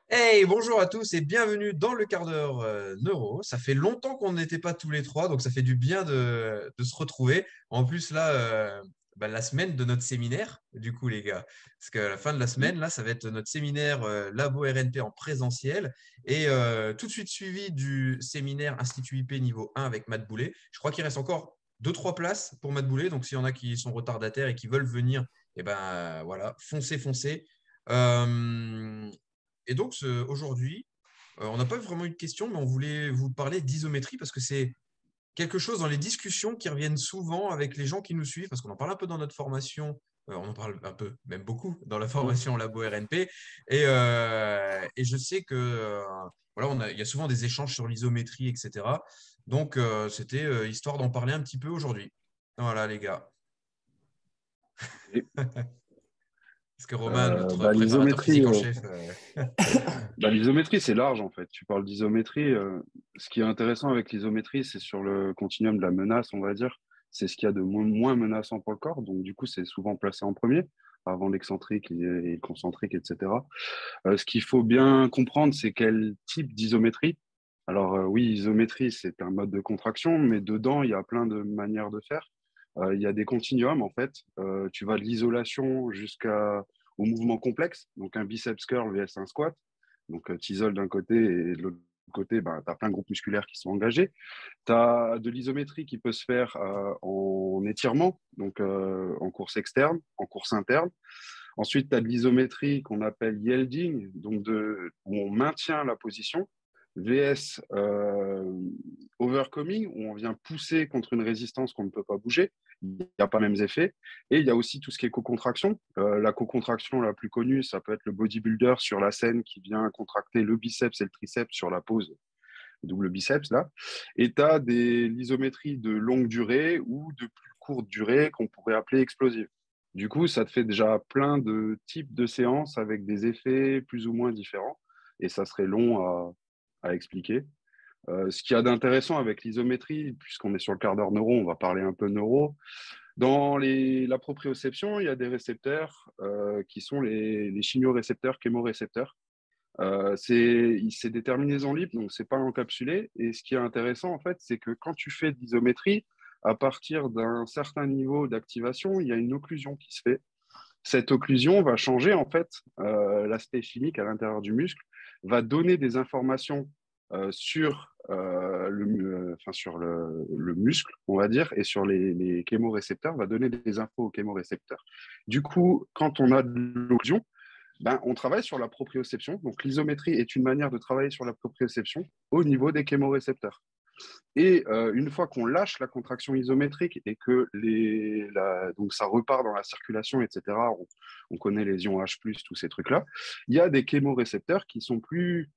Hey, bonjour à tous et bienvenue dans le quart d'heure neuro. Ça fait longtemps qu'on n'était pas tous les trois, donc ça fait du bien de se retrouver. En plus, là, la semaine de notre séminaire, du coup, les gars, parce qu'à la fin de la Mm. semaine, là, ça va être notre séminaire Labo RNP en présentiel et tout de suite suivi du séminaire Institut IP niveau 1 avec Matt Boulet. Je crois qu'il reste encore deux, trois places pour Matt Boulet, donc s'il y en a qui sont retardataires et qui veulent venir, eh ben voilà, foncez, foncez. Euh, et donc, aujourd'hui, on n'a pas vraiment eu de questions, mais on voulait vous parler d'isométrie parce que c'est quelque chose dans les discussions qui reviennent souvent avec les gens qui nous suivent, parce qu'on en parle un peu dans notre formation, on en parle un peu, même beaucoup, dans la Mm. formation Labo RNP. Et je sais que voilà, il y a souvent des échanges sur l'isométrie, etc. Donc, c'était histoire d'en parler un petit peu aujourd'hui. Voilà, les gars. Ok. Parce que Roman, notre préparateur L'isométrie, physique en chef, l'isométrie, c'est large en fait. Tu parles d'isométrie. Ce qui est intéressant avec l'isométrie, c'est sur le continuum de la menace, on va dire. C'est ce qu'il y a de moins menaçant pour le corps. Donc, du coup, c'est souvent placé en premier, avant l'excentrique et le concentrique, etc. Ce qu'il faut bien comprendre, c'est quel type d'isométrie. Alors, oui, isométrie, c'est un mode de contraction, mais dedans, il y a plein de manières de faire. Il y a des continuums, en fait. Tu vas de l'isolation jusqu'au mouvement complexe, donc un biceps curl vs un squat. Donc, tu isoles d'un côté et de l'autre côté, ben, tu as plein de groupes musculaires qui sont engagés. Tu as de l'isométrie qui peut se faire en étirement, donc en course externe, en course interne. Ensuite, tu as de l'isométrie qu'on appelle yielding, où on maintient la position, VS overcoming, où on vient pousser contre une résistance qu'on ne peut pas bouger. Il n'y a pas les mêmes effets. Et il y a aussi tout ce qui est co-contraction. La co-contraction la plus connue, ça peut être le bodybuilder sur la scène qui vient contracter le biceps et le triceps sur la pose double biceps là. Et tu as l'isométrie de longue durée ou de plus courte durée qu'on pourrait appeler explosive. Du coup, ça te fait déjà plein de types de séances avec des effets plus ou moins différents. Et ça serait long à expliquer. Ce qu'il y a d'intéressant avec l'isométrie, puisqu'on est sur le quart d'heure neuro, on va parler un peu neuro. La proprioception, il y a des récepteurs qui sont les chimiorécepteurs, chémorécepteurs. C'est des terminaisons libres, donc c'est pas encapsulé. Et ce qui est intéressant, en fait, c'est que quand tu fais de l'isométrie, à partir d'un certain niveau d'activation, il y a une occlusion qui se fait. Cette occlusion va changer, en fait, l'aspect chimique à l'intérieur du muscle, va donner des informations sur le muscle, on va dire, et sur les chémorécepteurs, va donner des infos aux chémorécepteurs. Du coup, quand on a de l'occlusion, ben, on travaille sur la proprioception. Donc, l'isométrie est une manière de travailler sur la proprioception au niveau des chémorécepteurs. Et une fois qu'on lâche la contraction isométrique et que donc ça repart dans la circulation, etc., on connaît les ions H+, tous ces trucs-là, il y a des chémorécepteurs qui sont plus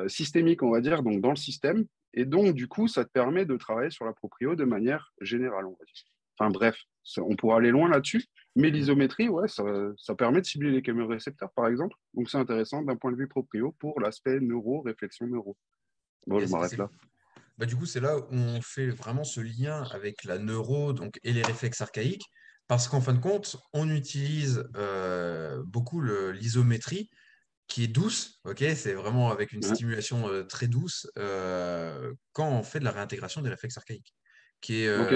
systémiques, on va dire, donc dans le système. Et donc, du coup, ça te permet de travailler sur la proprio de manière générale, on va dire. Enfin bref, on pourra aller loin là-dessus, mais l'isométrie, ouais, ça permet de cibler les chémorécepteurs, par exemple. Donc, c'est intéressant d'un point de vue proprio pour l'aspect neuro, réflexion neuro. Bon, je yes, m'arrête là. bah, du coup, c'est là où on fait vraiment ce lien avec la neuro donc, et les réflexes archaïques, parce qu'en fin de compte, on utilise beaucoup l'isométrie qui est douce, ok? C'est vraiment avec une Ouais. stimulation très douce quand on fait de la réintégration des réflexes archaïques, qui est, Ok.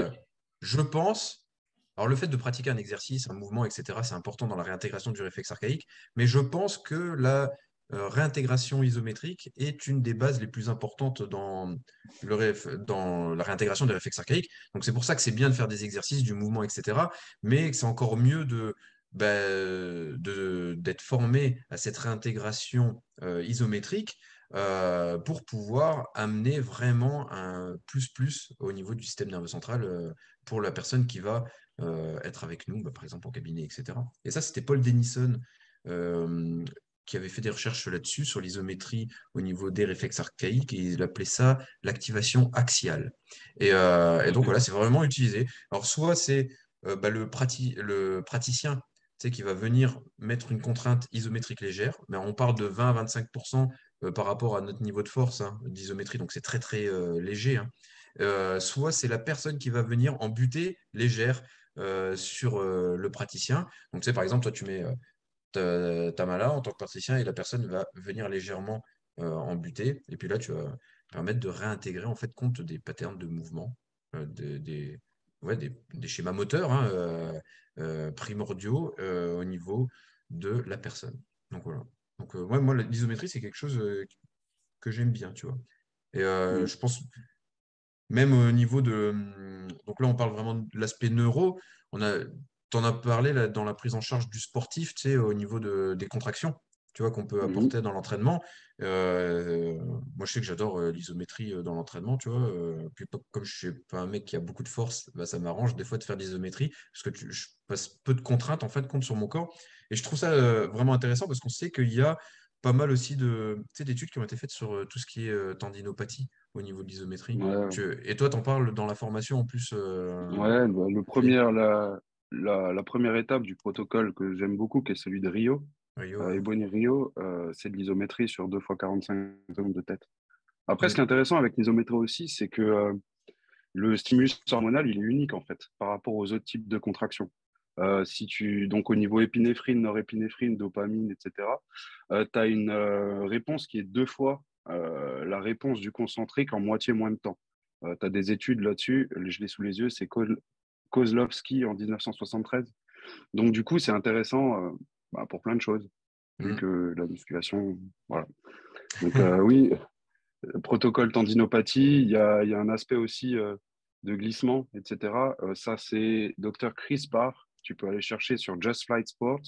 je pense, alors le fait de pratiquer un exercice, un mouvement, etc., c'est important dans la réintégration du réflexe archaïque, mais je pense que la réintégration isométrique est une des bases les plus importantes dans la réintégration des réflexes archaïques. Donc c'est pour ça que c'est bien de faire des exercices, du mouvement, etc., mais que c'est encore mieux d'être formé à cette réintégration isométrique pour pouvoir amener vraiment un plus au niveau du système nerveux central pour la personne qui va être avec nous, bah, par exemple en cabinet, etc. Et ça, c'était Paul Denison euh, qui avait fait des recherches là-dessus, sur l'isométrie au niveau des réflexes archaïques, et il appelait ça l'activation axiale. Et donc Ok. voilà, c'est vraiment utilisé. Alors soit c'est le praticien qui va venir mettre une contrainte isométrique légère, mais on parle de 20 à 25% par rapport à notre niveau de force hein, d'isométrie, donc c'est très très léger, hein. Soit c'est la personne qui va venir en butée légère sur le praticien. Donc, tu sais, par exemple, toi, tu mets ta mala en tant que praticien et la personne va venir légèrement en butée. Et puis là, tu vas permettre de réintégrer en fait compte des patterns de mouvement, ouais, des schémas moteurs hein, primordiaux au niveau de la personne. Donc voilà. Donc ouais, moi, l'isométrie, c'est quelque chose que j'aime bien, tu vois. Et Mm. je pense même au niveau de. Donc là, on parle vraiment de l'aspect neuro. T'en as parlé là, dans la prise en charge du sportif, tu sais, au niveau des contractions, tu vois, qu'on peut Mhm. apporter dans l'entraînement. Euh, Moi, je sais que j'adore l'isométrie dans l'entraînement, tu vois. Puis comme je suis pas un mec qui a beaucoup de force, bah, ça m'arrange des fois de faire de l'isométrie parce que je passe peu de contraintes en fait compte sur mon corps. Et je trouve ça vraiment intéressant parce qu'on sait qu'il y a pas mal aussi tu sais, d'études qui ont été faites sur tout ce qui est tendinopathie au niveau de l'isométrie. Ouais, Et toi, tu en parles dans la formation en plus. ouais, le Clé. premier, la première étape du protocole que j'aime beaucoup, qui est celui de Rio, Rio, ouais. Ebony Rio, c'est de l'isométrie sur 2 fois 45 secondes de tête. Après, ce qui est Mm. intéressant avec l'isométrie aussi, c'est que le stimulus hormonal, il est unique en fait par rapport aux autres types de contractions. Donc au niveau épinéphrine, norépinéphrine, dopamine, etc., tu as une réponse qui est 2 fois la réponse du concentrique en moitié moins de temps. Tu as des études là-dessus, je l'ai sous les yeux, c'est Kozlowski en 1973. Donc du coup, c'est intéressant pour plein de choses, vu Mm. que la musculation, voilà. Donc oui, protocole tendinopathie, il y a un aspect aussi de glissement, etc. Ça, c'est Dr. Chris Barr. Tu peux aller chercher sur Just Flight Sports.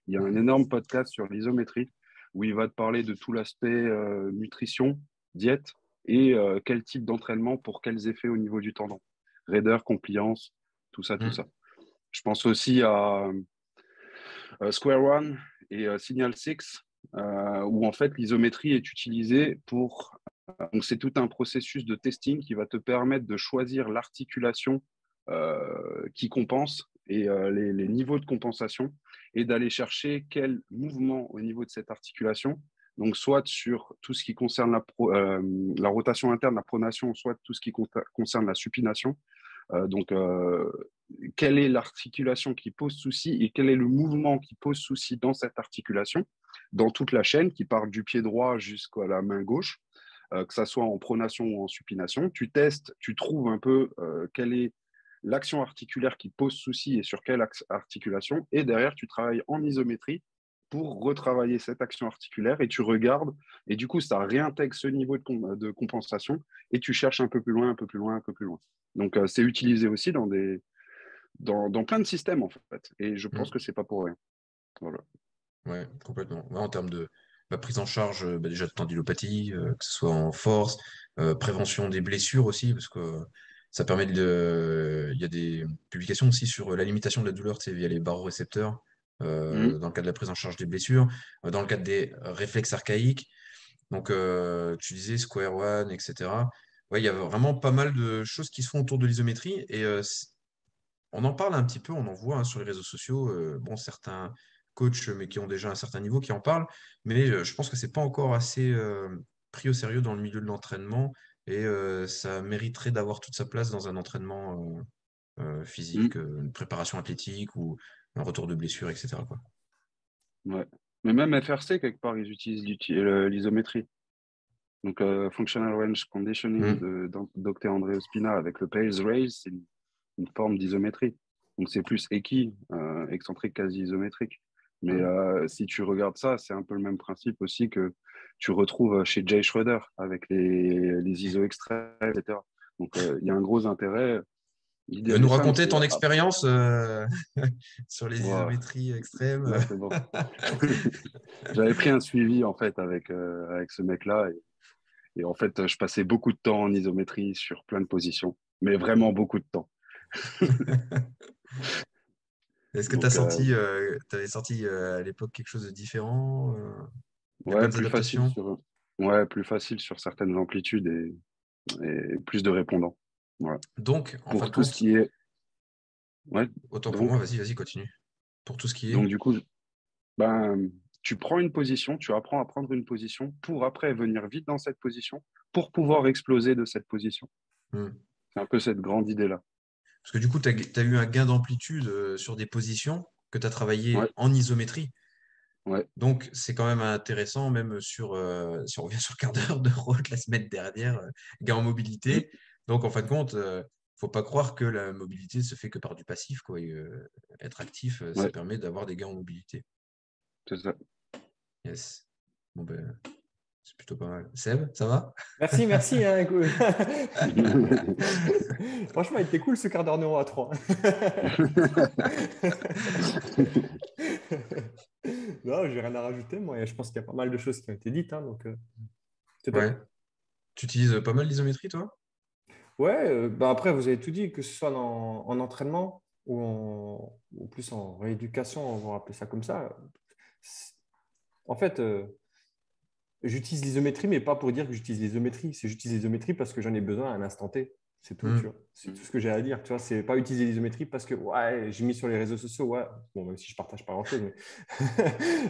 Il y a un Mm. énorme podcast sur l'isométrie où il va te parler de tout l'aspect nutrition, diète et quel type d'entraînement pour quels effets au niveau du tendon. Raideur, compliance, tout ça, tout Mm. ça. Je pense aussi à Square One et Signal Six, où en fait l'isométrie est utilisée pour donc, c'est tout un processus de testing qui va te permettre de choisir l'articulation qui compense et les niveaux de compensation et d'aller chercher quel mouvement au niveau de cette articulation. Donc, soit sur tout ce qui concerne la rotation interne, la pronation, soit tout ce qui concerne la supination. Donc, quelle est l'articulation qui pose souci et quel est le mouvement qui pose souci dans cette articulation, dans toute la chaîne qui part du pied droit jusqu'à la main gauche, que ça soit en pronation ou en supination. Tu testes, tu trouves un peu quelle est l'action articulaire qui pose souci et sur quelle articulation. Et derrière, tu travailles en isométrie pour retravailler cette action articulaire et tu regardes. Et du coup, ça réintègre ce niveau de compensation et tu cherches un peu plus loin, un peu plus loin, un peu plus loin. Donc, c'est utilisé aussi dans plein de systèmes, en fait. Et je pense Mm. que c'est pas pour rien. Voilà. Ouais, complètement. Ouais, en termes de prise en charge bah, déjà de tendilopathie, que ce soit en force, prévention des blessures aussi, parce que ça permet Il y a des publications aussi sur la limitation de la douleur, tu sais, via les barorécepteurs, Mhm. dans le cadre de la prise en charge des blessures, dans le cadre des réflexes archaïques. Donc, tu disais Square One, etc. Ouais, il y a vraiment pas mal de choses qui se font autour de l'isométrie et on en parle un petit peu, on en voit hein, sur les réseaux sociaux. Bon, certains coachs, mais qui ont déjà un certain niveau, qui en parlent, mais je pense que c'est pas encore assez pris au sérieux dans le milieu de l'entraînement et ça mériterait d'avoir toute sa place dans un entraînement physique, Mhm. une préparation athlétique ou un retour de blessure, etc., quoi. Ouais. Mais même FRC, quelque part, ils utilisent l'isométrie. Donc, Functional Range Conditioning Mm. de Dr. André Ospina avec le Pales Raise, c'est une forme d'isométrie. Donc, c'est plus excentrique quasi isométrique. Mais Ouais. si tu regardes ça, c'est un peu le même principe aussi que tu retrouves chez Jay Schroeder avec les ISO extraits, etc. Donc, il y a un gros intérêt. Tu L'idée veux est nous simple, raconter c'est ton expérience sur les Wow, isométries extrêmes? là, c'est bon. J'avais pris un suivi en fait avec ce mec-là et en fait, je passais beaucoup de temps en isométrie sur plein de positions, mais vraiment beaucoup de temps. Est-ce que tu as Donc, senti, t'avais senti à l'époque quelque chose de différent? Les ouais, bonnes adaptations? plus facile sur certaines amplitudes et plus de répondants. Voilà. Donc, en fin Pour de tout ce compte, qui est, ouais, autant pour moi, donc, vas-y, continue. Pour tout ce qui est. donc du coup, ben, tu prends une position, tu apprends à prendre une position pour après venir vite dans cette position pour pouvoir exploser de cette position. Hmm. C'est un peu cette grande idée-là. Parce que du coup, tu as eu un gain d'amplitude sur des positions que tu as travaillé Ouais, en isométrie. Ouais. Donc, c'est quand même intéressant, même si on revient sur le quart d'heure de route la semaine dernière, gain en Mm. mobilité. Donc, en fin de compte, faut pas croire que la mobilité se fait que par du passif, quoi. Et, être actif, ça Ouais, permet d'avoir des gains en mobilité. c'est ça. Yes. Bon, ben, c'est plutôt pas mal. Seb, ça va? Merci, merci. Hein, franchement, il était cool ce quart d'heure neuro à 3. Non, j'ai rien à rajouter. Moi, je pense qu'il y a pas mal de choses qui ont été dites. Hein, donc, c'est top. Ouais. Tu utilises pas mal l'isométrie, toi? Ouais, bah après, vous avez tout dit, que ce soit en entraînement ou plus en rééducation, on va appeler ça comme ça. En fait, j'utilise l'isométrie, mais pas pour dire que j'utilise l'isométrie. C'est j'utilise l'isométrie parce que j'en ai besoin à un instant T. C'est tout, tu Hmm. vois. C'est tout ce que j'ai à dire, tu vois. C'est pas utiliser l'isométrie parce que, ouais, j'ai mis sur les réseaux sociaux, ouais. Bon, même si je partage pas grand-chose, mais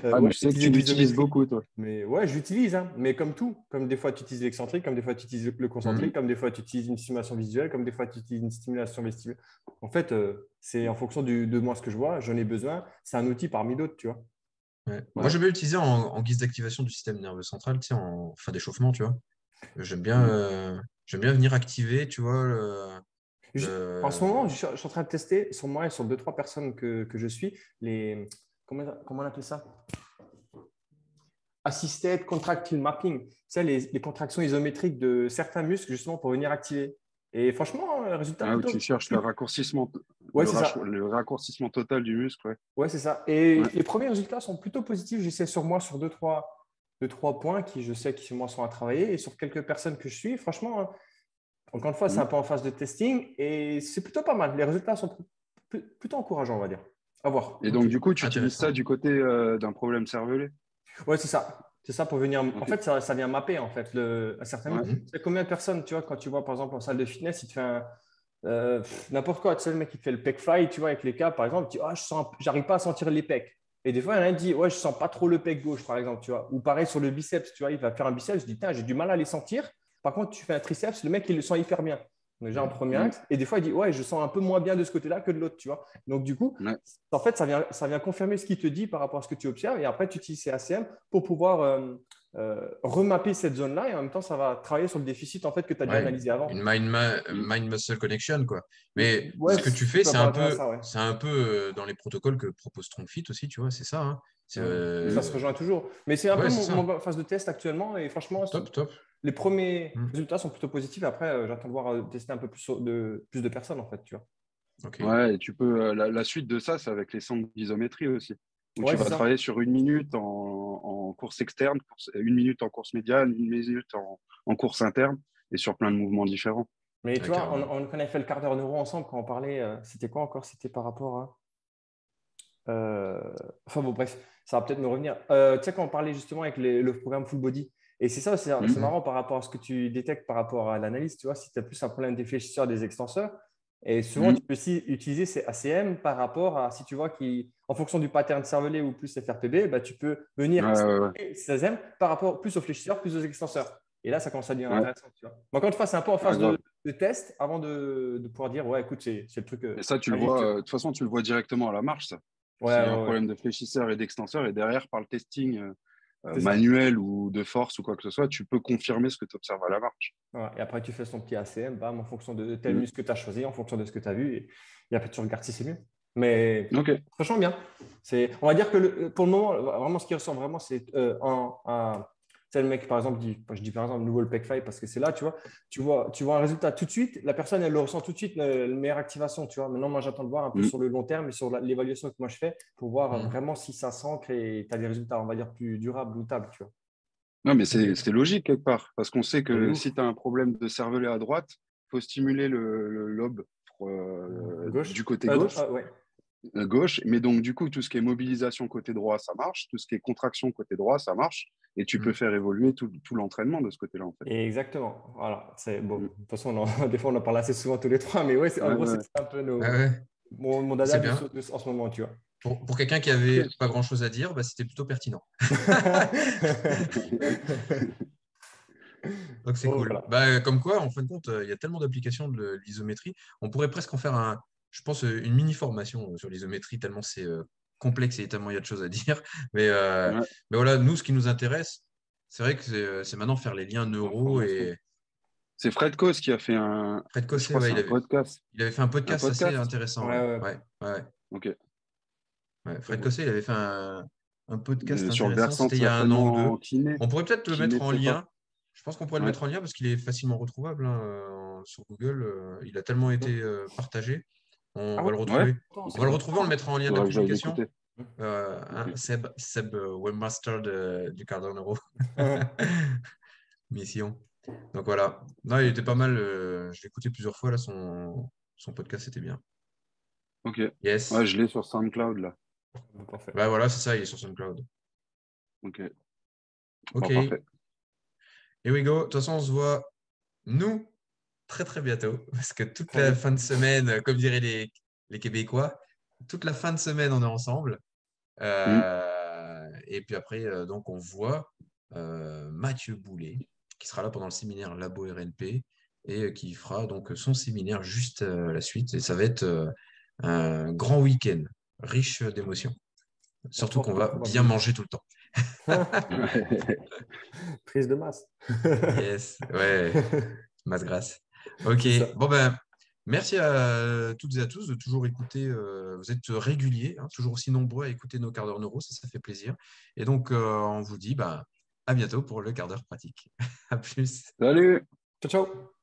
Ah, mais ouais, je sais que utiliser tu de l'utilises l'isométrie. beaucoup, toi. Mais ouais, j'utilise, hein. Mais comme tout, comme des fois tu utilises l'excentrique, comme des fois tu utilises le Hmm. concentrique, comme des fois tu utilises une stimulation visuelle, comme des fois tu utilises une stimulation vestibule. En fait, c'est en fonction de moi ce que je vois, j'en ai besoin. C'est un outil parmi d'autres, tu vois. Ouais. Moi, Ouais. j'aime bien l'utiliser en guise d'activation du système nerveux central, tu sais, en fin d'échauffement, tu vois. Mm. J'aime bien venir activer, tu vois, En ce moment, le- je suis en train de tester sur moi et sur deux, trois personnes que je suis, comment on appelle ça? Assisted contractile mapping. Tu sais, les contractions isométriques de certains muscles, justement, pour venir activer. Et franchement, le résultat Ah, où plutôt. tu cherches le raccourcissement, Ouais, c'est ça. le raccourcissement total du muscle, ouais. Ouais, c'est ça. Et Ouais. les premiers résultats sont plutôt positifs. J'essaie sur moi sur deux, trois points qui, je sais, qui moi sont à travailler. Et sur quelques personnes que je suis, franchement, hein, encore une fois, c'est Mm. un peu en phase de testing et c'est plutôt pas mal. Les résultats sont plutôt encourageants, on va dire. À voir. Et Ok, donc, du coup, tu utilises ça intéressant. du côté d'un problème cervelé? Ouais, c'est ça. C'est ça pour venir. En Ok. fait, ça vient mapper en fait un certain. Ouais. Tu Mhm. sais combien de personnes, tu vois, quand tu vois par exemple en salle de fitness, il te fait n'importe quoi. Tu sais, le mec qui te fait le pec fly, tu vois, avec les cas, par exemple, tu dis, ah, j'arrive pas à sentir les pecs. Et des fois, il y en a un qui dit, ouais, je sens pas trop le pec gauche, par exemple, tu vois. Ou pareil sur le biceps, tu vois, il va faire un biceps, je dis, tiens, j'ai du mal à les sentir. Par contre, tu fais un triceps, le mec, il le sent hyper bien. Donc, déjà en premier Mm. axe. Et des fois, il dit, ouais, je sens un peu moins bien de ce côté-là que de l'autre, tu vois. Donc, du coup, Ouais. en fait, ça vient confirmer ce qu'il te dit par rapport à ce que tu observes. Et après, tu utilises ces ACM pour pouvoir remapper cette zone-là. Et en même temps, ça va travailler sur le déficit en fait, que tu as déjà Ouais, analysé avant. une Mm. mind-muscle connection, quoi. Mais Ouais, ce que tu tu fais, peux apparenter à ça, ouais. c'est un peu dans les protocoles que propose StrongFit aussi, tu vois, c'est ça, hein. C'est, Ouais. Mais ça se rejoint toujours. Mais c'est un peu ouais, c'est ça. mon phase de test actuellement. Et franchement, Top, top. les premiers Hmm. résultats sont plutôt positifs. Après, j'attends de voir tester un peu plus de personnes, en fait, tu vois. Ok. Ouais, et tu peux, la suite de ça, c'est avec les centres d'isométrie aussi, où tu Ouais, c'est vas ça. travailler sur 1 minute en course externe, 1 minute en course médiane, 1 minute en course interne, et sur plein de mouvements différents. Mais tu Ouais, vois, carrément. on a fait le quart d'heure neuro ensemble quand on parlait. C'était quoi encore? C'était par rapport à. Euh, Enfin bon, bref, ça va peut-être me revenir. Tu sais, quand on parlait justement avec le programme Full Body, et c'est ça, c'est Mm. Mhm. marrant par rapport à ce que tu détectes par rapport à l'analyse, tu vois, si tu as plus un problème des fléchisseurs, des extenseurs, et souvent tu Mm. peux aussi utiliser ces ACM par rapport à, si tu vois qu'en fonction du pattern cervelé ou plus FRPB, bah, tu peux venir Ouais, ouais, ouais. ces ACM par rapport plus aux fléchisseurs, plus aux extenseurs. Et là, ça commence à devenir Ouais, intéressant, tu vois. Mais encore une fois, c'est un peu en ouais, phase grave. de test avant de pouvoir dire, ouais, écoute, c'est le truc Et ça, tu le magique, vois, tu vois. de toute façon, tu le vois directement à la marche, ça. Ouais, S'il y a un ouais, ouais, problème de fléchisseur et d'extenseur, et derrière, par le testing c'est ça. manuel ou de force ou quoi que ce soit, tu peux confirmer ce que tu observes à la marche. Voilà. Et après, tu fais son petit ACM, bam, en fonction de tel Mm. muscle que tu as choisi, en fonction de ce que tu as vu. Et après, tu regardes si c'est mieux. Mais Ok. franchement, bien. On va dire que pour le moment, vraiment, ce qui ressort vraiment, c'est tu sais, le mec, par exemple, je dis par exemple, nouveau le pec fly parce que c'est là, tu vois un résultat tout de suite. La personne, elle le ressent tout de suite, la meilleure activation, tu vois. Maintenant, moi, j'attends de voir un peu Mm. sur le long terme et sur l'évaluation que moi je fais pour voir Mhm. vraiment si ça s'ancre et tu as des résultats, on va dire, plus durables ou tables, tu vois. Non, mais Ok. c'est logique quelque part, parce qu'on sait Et que ouf. si tu as un problème de cervelet à droite, il faut stimuler le lobe Gauche. du côté gauche, Ouais. gauche, mais donc du coup, tout ce qui est mobilisation côté droit, ça marche, tout ce qui est contraction côté droit, ça marche, et tu peux Mhm. faire évoluer tout l'entraînement de ce côté-là, en fait. Exactement. Voilà. C'est bon. Mm. De toute façon, des fois, on en parle assez souvent tous les trois, mais ouais, en Ouais, gros, c'est ouais. un peu Ouais, ouais. mon C'est dada bien. en ce moment, tu vois. Pour quelqu'un qui avait Ok. pas grand-chose à dire, bah, c'était plutôt pertinent. Donc c'est Bon, cool. voilà. Bah, comme quoi, en fin de compte, il y a tellement d'applications de l'isométrie. On pourrait presque en faire je pense, une mini formation sur l'isométrie, tellement complexe et tellement il y a de choses à dire. Mais, Ouais. mais voilà, nous, ce qui nous intéresse, c'est vrai que c'est maintenant faire les liens neuro. Information. Et C'est Fred Coase qui a fait Fred je Cossé, crois que ouais, c'est un podcast. il avait fait un Un podcast assez podcast? intéressant. Ouais, Ouais. ouais. Ouais, ouais, Ok. ouais. Fred Cossé, il avait fait un podcast Sur le intéressant. versant C'était il y a 1 an ou 2. certainement kiné, On pourrait peut-être le kiné mettre en prépa. lien. Je pense qu'on pourrait le Ouais. mettre en lien parce qu'il est facilement retrouvable hein, sur Google. Il a tellement été partagé. On Ah va ouais, le Ouais. retrouver. attends, On va le retrouver, on le mettra en lien de la Faudra que j'aille publication. l'écouter. Ok. Seb webmaster du quart d'heure neuro. Mission. Donc voilà. Non, il était pas mal. Je l'ai écouté plusieurs fois là. Son podcast, c'était bien. Ok. Yes. Ouais, je l'ai sur SoundCloud là. Parfait. Bah voilà, c'est ça, il est sur SoundCloud. Ok. Ok. Bon, parfait. Here we go. De toute façon, on se voit, nous, très très bientôt. Parce que toute Très la vite. fin de semaine, comme diraient les Québécois, toute la fin de semaine, on est ensemble. Mm. Et puis après, donc, on voit Mathieu Boulet, qui sera là pendant le séminaire Labo RNP et qui fera donc son séminaire juste à la suite. Et ça va être un grand week-end, riche d'émotions. Surtout qu'on Forte va bien probabilité. manger tout le temps. Prise de masse. Yes, ouais, masse grasse. Ok, C'est ça. bon ben, merci à toutes et à tous de toujours écouter. Vous êtes réguliers, hein, toujours aussi nombreux à écouter nos quarts d'heure neuro, ça fait plaisir. Et donc, on vous dit à bientôt pour le quart d'heure pratique. À plus. Salut! Ciao, ciao.